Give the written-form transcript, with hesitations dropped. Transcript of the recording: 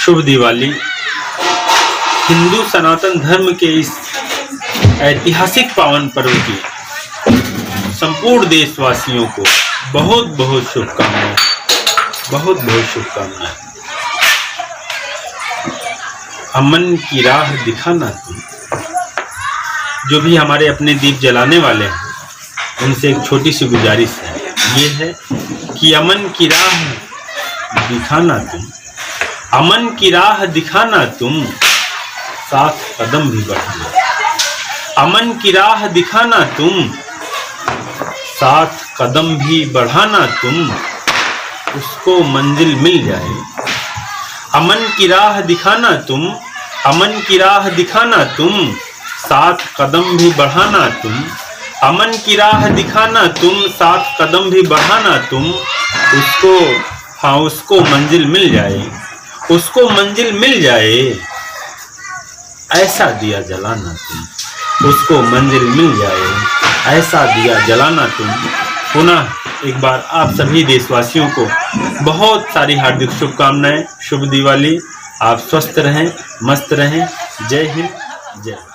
शुभ दिवाली। हिंदू सनातन धर्म के इस ऐतिहासिक पावन पर्व की संपूर्ण देशवासियों को बहुत बहुत शुभकामनाएं, बहुत बहुत शुभकामनाएं। अमन की राह दिखाना तुम। जो भी हमारे अपने दीप जलाने वाले हैं उनसे एक छोटी सी गुजारिश है, ये है कि अमन की राह दिखाना तुम, अमन की राह दिखाना तुम, साथ कदम भी बढ़ाना। अमन की राह दिखाना तुम, साथ कदम भी बढ़ाना तुम, उसको मंजिल मिल जाए। अमन की राह दिखाना तुम, अमन की राह दिखाना तुम, साथ कदम भी बढ़ाना तुम। अमन की राह दिखाना तुम, साथ कदम भी बढ़ाना तुम, उसको मंजिल मिल जाए, उसको मंजिल मिल जाए। ऐसा दिया जलाना तुम, उसको मंजिल मिल जाए, ऐसा दिया जलाना तुम। पुनः एक बार आप सभी देशवासियों को बहुत सारी हार्दिक शुभकामनाएं। शुभ दिवाली। आप स्वस्थ रहें, मस्त रहें। जय हिंद, जय।